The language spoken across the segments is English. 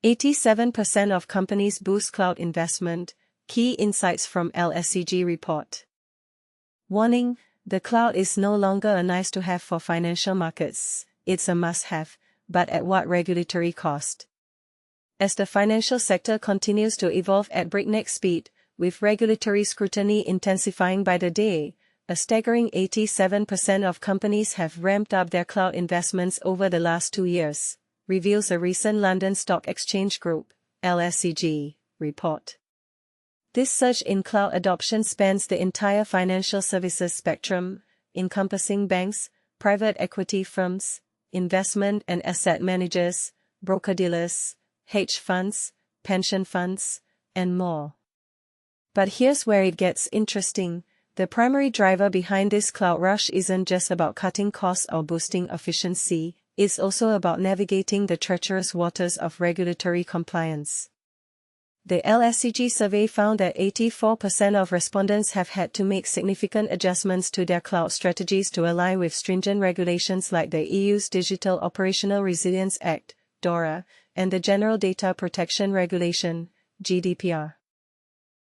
87% of companies boost cloud investment, key insights from LSEG report. Warning: the cloud is no longer a nice-to-have for financial markets, it's a must-have, but at what regulatory cost? As the financial sector continues to evolve at breakneck speed, with regulatory scrutiny intensifying by the day, a staggering 87% of companies have ramped up their cloud investments over the last 2 years, reveals a recent London Stock Exchange Group, LSEG, report. This surge in cloud adoption spans the entire financial services spectrum, encompassing banks, private equity firms, investment and asset managers, broker-dealers, hedge funds, pension funds, and more. But here's where it gets interesting: the primary driver behind this cloud rush isn't just about cutting costs or boosting efficiency, it's also about navigating the treacherous waters of regulatory compliance. The LSEG survey found that 84% of respondents have had to make significant adjustments to their cloud strategies to align with stringent regulations like the EU's Digital Operational Resilience Act, DORA, and the General Data Protection Regulation, GDPR.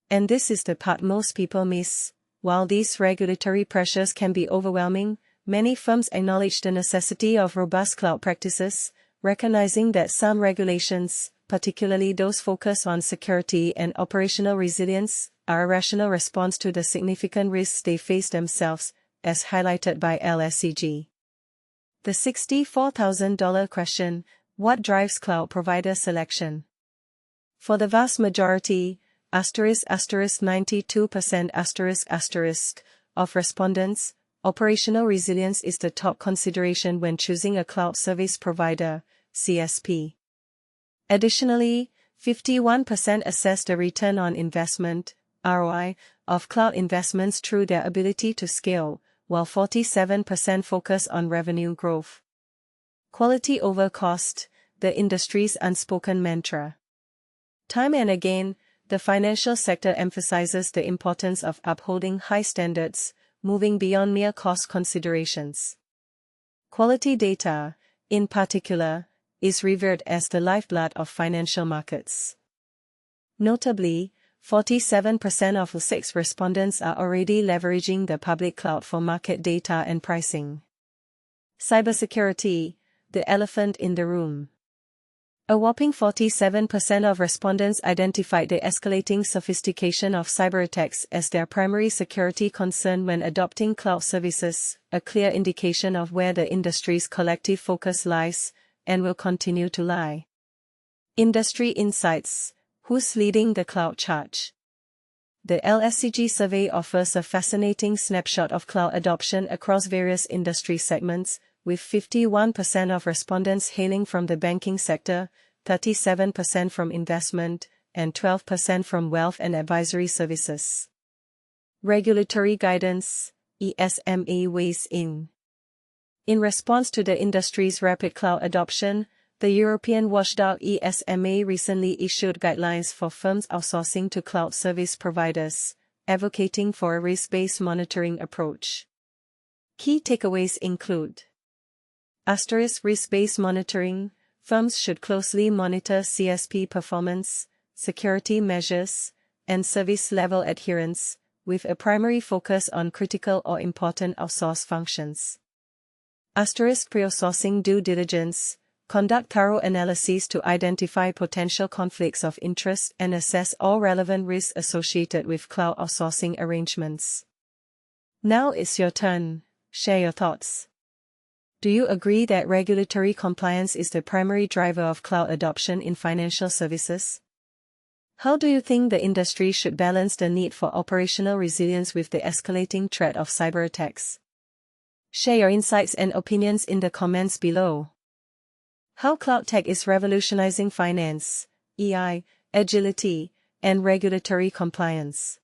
And this is the part most people miss. While these regulatory pressures can be overwhelming, many firms acknowledge the necessity of robust cloud practices, recognizing that some regulations, particularly those focused on security and operational resilience, are a rational response to the significant risks they face themselves, as highlighted by LSEG. The $64,000 question: what drives cloud provider selection? For the vast majority, *92% of respondents, operational resilience is the top consideration when choosing a cloud service provider, CSP. Additionally, 51% assess the return on investment, ROI, of cloud investments through their ability to scale, while 47% focus on revenue growth. Quality over cost, the industry's unspoken mantra. Time and again, the financial sector emphasizes the importance of upholding high standards, moving beyond mere cost considerations. Quality data, in particular, is revered as the lifeblood of financial markets. Notably, 47% of LSEG respondents are already leveraging the public cloud for market data and pricing. Cybersecurity, the elephant in the room. A whopping 47% of respondents identified the escalating sophistication of cyberattacks as their primary security concern when adopting cloud services, a clear indication of where the industry's collective focus lies, and will continue to lie. Industry insights: who's leading the cloud charge? The LSEG survey offers a fascinating snapshot of cloud adoption across various industry segments, with 51% of respondents hailing from the banking sector, 37% from investment, and 12% from wealth and advisory services. Regulatory guidance: ESMA weighs in. In response to the industry's rapid cloud adoption, the European watchdog ESMA recently issued guidelines for firms outsourcing to cloud service providers, advocating for a risk-based monitoring approach. Key takeaways include: risk-based monitoring: firms should closely monitor CSP performance, security measures, and service level adherence, with a primary focus on critical or important outsourced functions. Pre-outsourcing due diligence: conduct thorough analyses to identify potential conflicts of interest and assess all relevant risks associated with cloud outsourcing arrangements. Now it's your turn. Share your thoughts. Do you agree that regulatory compliance is the primary driver of cloud adoption in financial services? How do you think the industry should balance the need for operational resilience with the escalating threat of cyber attacks? Share your insights and opinions in the comments below. How cloud tech is revolutionizing finance, AI, agility, and regulatory compliance.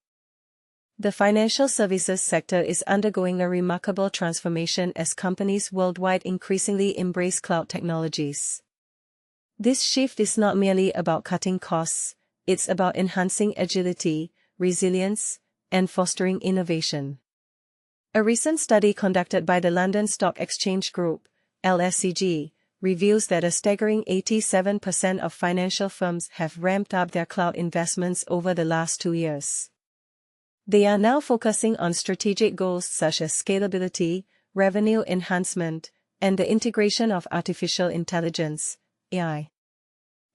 The financial services sector is undergoing a remarkable transformation as companies worldwide increasingly embrace cloud technologies. This shift is not merely about cutting costs, it's about enhancing agility, resilience, and fostering innovation. A recent study conducted by the London Stock Exchange Group, LSEG, reveals that a staggering 87% of financial firms have ramped up their cloud investments over the last 2 years. They are now focusing on strategic goals such as scalability, revenue enhancement, and the integration of artificial intelligence, AI.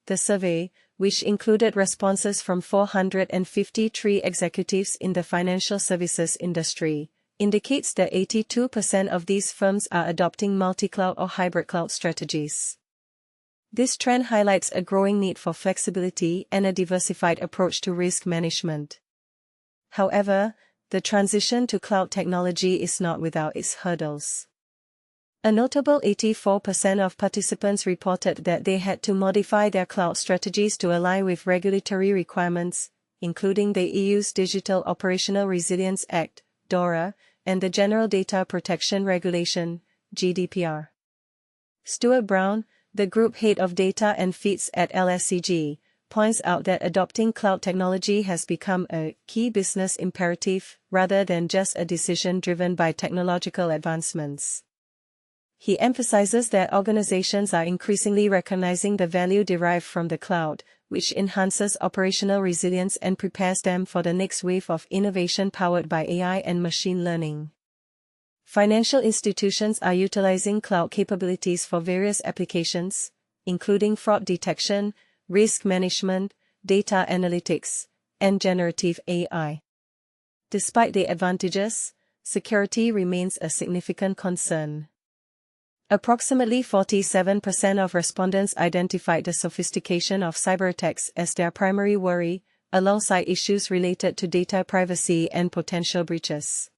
The survey, which included responses from 453 executives in the financial services industry, indicates that 82% of these firms are adopting multi-cloud or hybrid cloud strategies. This trend highlights a growing need for flexibility and a diversified approach to risk management. However, the transition to cloud technology is not without its hurdles. A notable 84% of participants reported that they had to modify their cloud strategies to align with regulatory requirements, including the EU's Digital Operational Resilience Act, DORA, and the General Data Protection Regulation, GDPR. Stuart Brown, the group head of data and feeds at LSEG, points out that adopting cloud technology has become a key business imperative rather than just a decision driven by technological advancements. He emphasizes that organizations are increasingly recognizing the value derived from the cloud, which enhances operational resilience and prepares them for the next wave of innovation powered by AI and machine learning. Financial institutions are utilizing cloud capabilities for various applications, including fraud detection, risk management, data analytics, and generative AI. Despite the advantages, security remains a significant concern. Approximately 47% of respondents identified the sophistication of cyberattacks as their primary worry, alongside issues related to data privacy and potential breaches.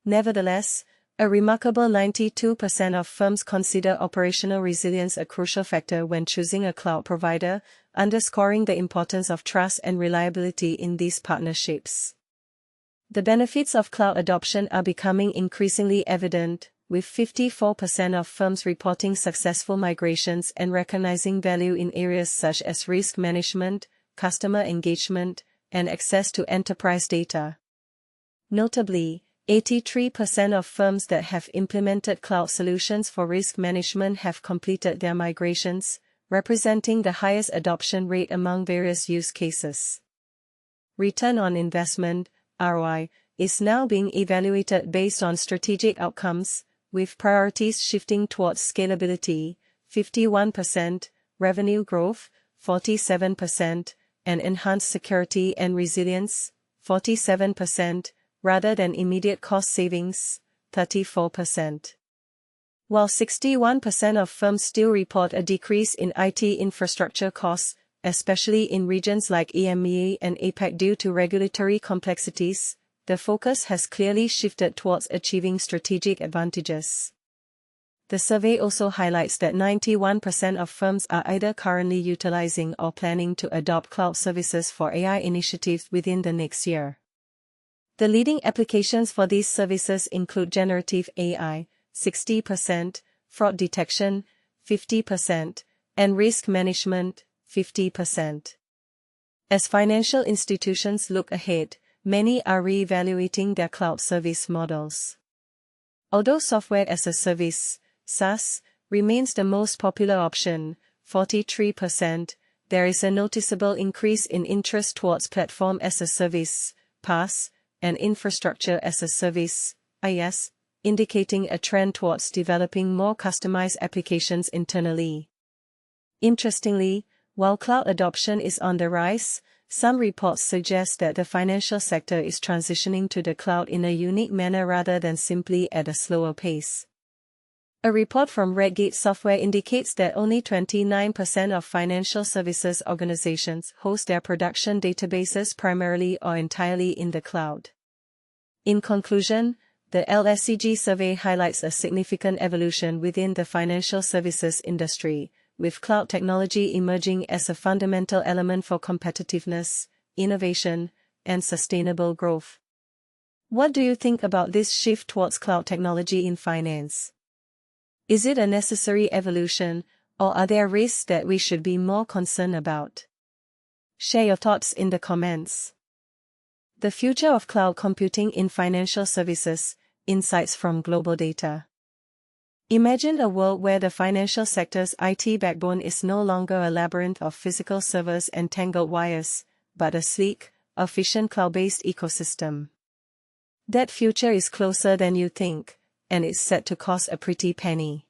Nevertheless, a remarkable 92% of firms consider operational resilience a crucial factor when choosing a cloud provider, underscoring the importance of trust and reliability in these partnerships. The benefits of cloud adoption are becoming increasingly evident, with 54% of firms reporting successful migrations and recognizing value in areas such as risk management, customer engagement, and access to enterprise data. Notably, 83% of firms that have implemented cloud solutions for risk management have completed their migrations, representing the highest adoption rate among various use cases. Return on investment, ROI, is now being evaluated based on strategic outcomes, with priorities shifting towards scalability, 51%, revenue growth, 47%, and enhanced security and resilience, 47%, rather than immediate cost savings, 34%. While 61% of firms still report a decrease in IT infrastructure costs, especially in regions like EMEA and APAC due to regulatory complexities, the focus has clearly shifted towards achieving strategic advantages. The survey also highlights that 91% of firms are either currently utilizing or planning to adopt cloud services for AI initiatives within the next year. The leading applications for these services include generative AI, 60%, fraud detection, 50%, and risk management, 50%. As financial institutions look ahead, many are re-evaluating their cloud service models. Although software as a service, SaaS, remains the most popular option, 43%, there is a noticeable increase in interest towards platform as a service, PaaS, and infrastructure as a service, IaaS, indicating a trend towards developing more customized applications internally. Interestingly, while cloud adoption is on the rise, some reports suggest that the financial sector is transitioning to the cloud in a unique manner rather than simply at a slower pace. A report from Redgate Software indicates that only 29% of financial services organizations host their production databases primarily or entirely in the cloud. In conclusion, the LSEG survey highlights a significant evolution within the financial services industry, with cloud technology emerging as a fundamental element for competitiveness, innovation, and sustainable growth. What do you think about this shift towards cloud technology in finance? Is it a necessary evolution, or are there risks that we should be more concerned about? Share your thoughts in the comments. The future of cloud computing in financial services, insights from GlobalData. Imagine a world where the financial sector's IT backbone is no longer a labyrinth of physical servers and tangled wires, but a sleek, efficient cloud-based ecosystem. That future is closer than you think, and it's set to cost a pretty penny.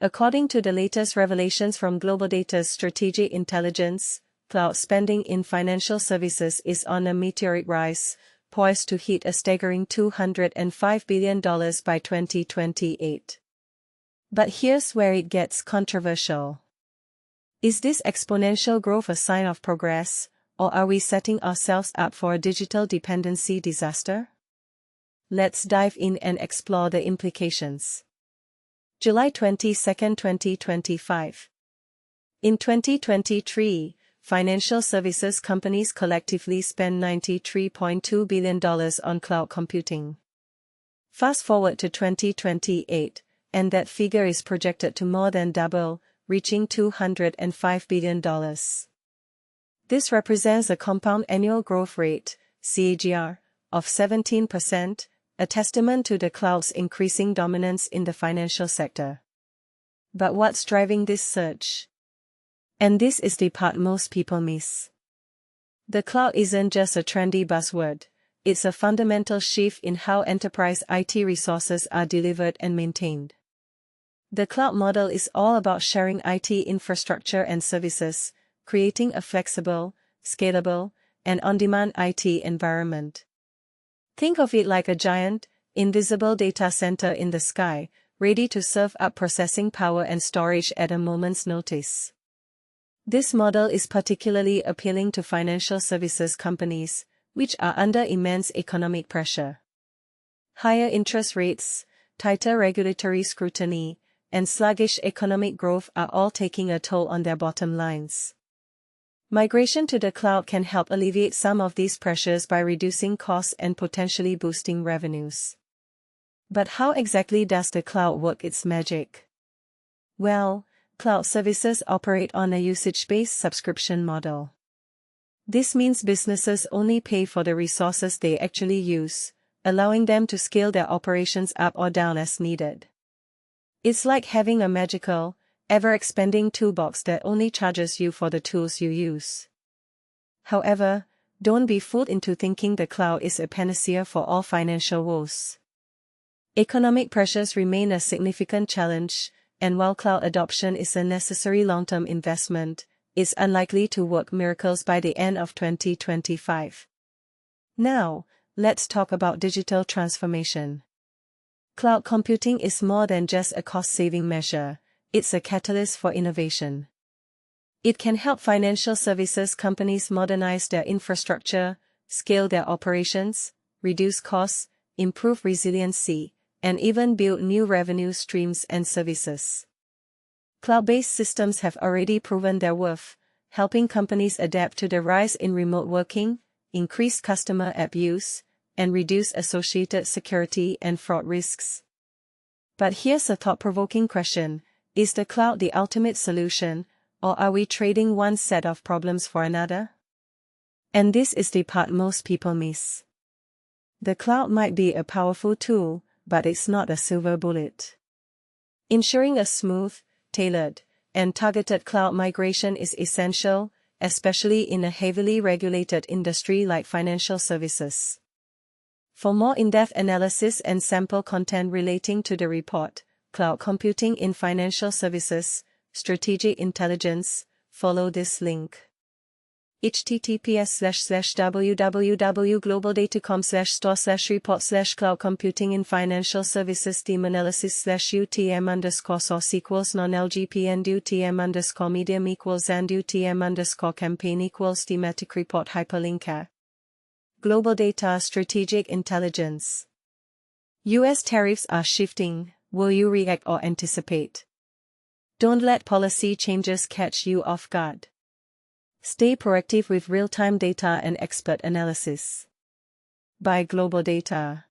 According to the latest revelations from GlobalData's strategic intelligence, cloud spending in financial services is on a meteoric rise, poised to hit a staggering $205 billion by 2028. But here's where it gets controversial. Is this exponential growth a sign of progress, or are we setting ourselves up for a digital dependency disaster? Let's dive in and explore the implications. July 22, 2025. In 2023, financial services companies collectively spent $93.2 billion on cloud computing. Fast forward to 2028, and that figure is projected to more than double, reaching $205 billion. This represents a compound annual growth rate, CAGR, of 17%, a testament to the cloud's increasing dominance in the financial sector. But what's driving this surge? And this is the part most people miss. The cloud isn't just a trendy buzzword, it's a fundamental shift in how enterprise IT resources are delivered and maintained. The cloud model is all about sharing IT infrastructure and services, creating a flexible, scalable, and on-demand IT environment. Think of it like a giant, invisible data center in the sky, ready to serve up processing power and storage at a moment's notice. This model is particularly appealing to financial services companies, which are under immense economic pressure. Higher interest rates, tighter regulatory scrutiny, and sluggish economic growth are all taking a toll on their bottom lines. Migration to the cloud can help alleviate some of these pressures by reducing costs and potentially boosting revenues. But how exactly does the cloud work its magic? Well, cloud services operate on a usage-based subscription model. This means businesses only pay for the resources they actually use, allowing them to scale their operations up or down as needed. It's like having a magical, ever-expanding toolbox that only charges you for the tools you use. However, don't be fooled into thinking the cloud is a panacea for all financial woes. Economic pressures remain a significant challenge, and while cloud adoption is a necessary long-term investment, it's unlikely to work miracles by the end of 2025. Now, let's talk about digital transformation. Cloud computing is more than just a cost-saving measure, it's a catalyst for innovation. It can help financial services companies modernize their infrastructure, scale their operations, reduce costs, improve resiliency, and even build new revenue streams and services. Cloud-based systems have already proven their worth, helping companies adapt to the rise in remote working, increase customer app use, and reduce associated security and fraud risks. But here's a thought-provoking question: is the cloud the ultimate solution, or are we trading one set of problems for another? And this is the part most people miss. The cloud might be a powerful tool, but it's not a silver bullet. Ensuring a smooth, tailored, and targeted cloud migration is essential, especially in a heavily regulated industry like financial services. For more in-depth analysis and sample content relating to the report, Cloud Computing in Financial Services, Strategic Intelligence, follow this link. https://www.globaldata.com/store/report/cloud computing in financial services theme analysis/UTM_source equals non-LGPN UTM_medium equals and UTM_campaign equals thematic report hyperlink. GlobalData Strategic Intelligence. US tariffs are shifting. Will you react or anticipate? Don't let policy changes catch you off guard. Stay proactive with real-time data and expert analysis. By GlobalData.